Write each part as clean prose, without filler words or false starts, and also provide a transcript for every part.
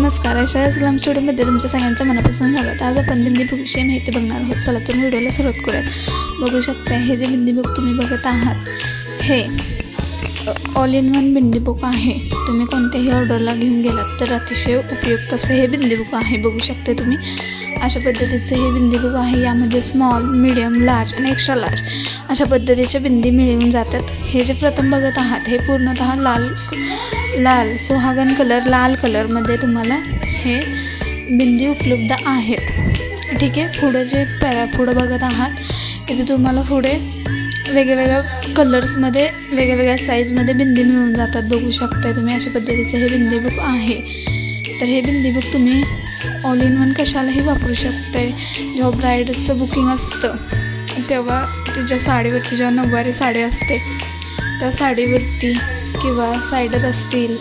नमस्कार. अशा इस्लाम स्टुडिओमध्ये तुमच्या सगळ्यांचं मनापासून स्वागत. आज आपण बिंदी बुक विषयी माहिती बघणार आहोत. चला तर व्हिडिओला सुरुवात करूयात. बघू शकता हे जे बिंदी बुक तुम्ही बघत आहात हे all in one bindi book आहे. तुम्ही कोणत्याही ऑर्डरला घेऊन गेलात तर अतिशय उपयुक्त असं हे बिंदी बुक आहे. बघू शकता तुम्ही अशा पद्धतीचं हे बिंदी बुक आहे. यामध्ये स्मॉल, मीडियम, लार्ज आणि एक्स्ट्रा लार्ज अशा पद्धतीचे बिंदी मिळून जातात. हे जे प्रथम बघत आहात हे पूर्णतः लाल सुहागन कलर, लाल कलरमध्ये तुम्हाला हे बिंदी उपलब्ध आहेत. ठीक आहे. पुढं बघत आहात इथे तुम्हाला पुढे वेगवेगळ्या कलर्समध्ये वेगवेगळ्या साईजमध्ये बिंदी मिळून जातात. बघू शकता तुम्ही अशा पद्धतीचं हे बिंदी बुक आहे. तर हे बिंदी बुक तुम्ही ऑल इन वन कशालाही वापरू शकते. जेव्हा ब्राईडचं बुकिंग असतं तेव्हा तिच्या साडीवरती, जेव्हा नऊवारी साडी असते त्या साडीवरती किंवा सायडर असतील,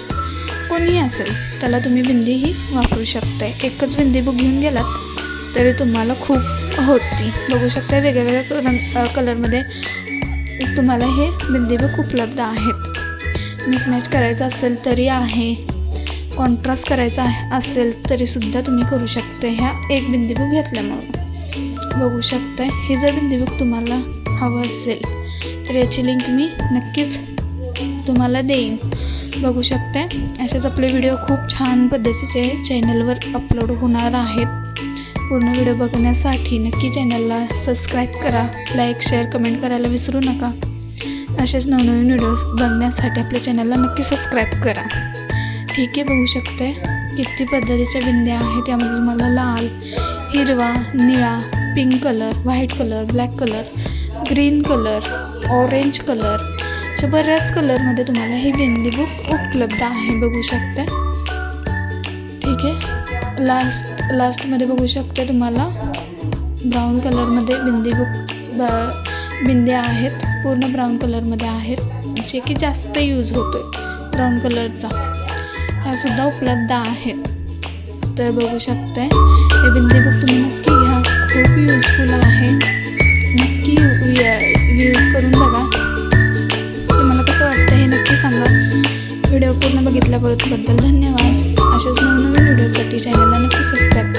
कोणीही असेल त्याला तुम्ही बिंदीही वापरू शकता. एकच बिंदी बुक घेऊन गेलात तरी तुम्हाला खूप होती. बघू शकता वेगवेगळ्या कलरमध्ये तुम्हाला हे बिंदी बुक उपलब्ध आहेत. मिसमॅच करायचं असेल तरी आहे, कॉन्ट्रास्ट करायचा असेल तरीसुद्धा तुम्ही करू शकता ह्या एक बिंदी बुक घेतल्यामुळं. बघू शकता हे जर बिंदी बुक तुम्हाला हवं असेल तर याची लिंक मी नक्कीच तुम्हाला देईन. बघू शकता असेच आपले व्हिडिओ खूप छान पद्धतीचे चॅनलवर अपलोड होणार आहेत. पूर्ण व्हिडिओ बघण्यासाठी नक्की चॅनलला सबस्क्राईब करा, लाईक, शेअर, कमेंट करायला विसरू नका. असेच नवनवीन व्हिडिओज बघण्यासाठी आपल्या चॅनलला नक्की सबस्क्राईब करा. ठीक आहे. बघू शकते किती पद्धतीच्या बिंद्या आहेत. त्यामध्ये तुम्हाला लाल, हिरवा, निळा, pink colour, white colour, black colour, green colour, orange colour अशा बऱ्याच कलरमध्ये तुम्हाला हे बिंदी बुक उपलब्ध आहे. बघू शकता. ठीक आहे. लास्टमध्ये बघू शकता तुम्हाला ब्राऊन कलरमध्ये बिंद्या आहेत. पूर्ण ब्राऊन कलरमध्ये आहेत, जे की जास्त यूज होतो आहे ब्राऊन कलरचा. हा सुद्धा उपलब्ध आहे. तर बघू शकता हे बिंदी बुक तुम्ही नक्की घ्या. खूप युजफुल आहे. नक्की यूज करून बघा. तुम्हाला कसं वाटतं हे नक्की सांगा. व्हिडिओ पूर्ण बघितल्याबद्दल धन्यवाद. अशाच नवनवीन व्हिडिओसाठी चॅनलला नक्की सबस्क्राईब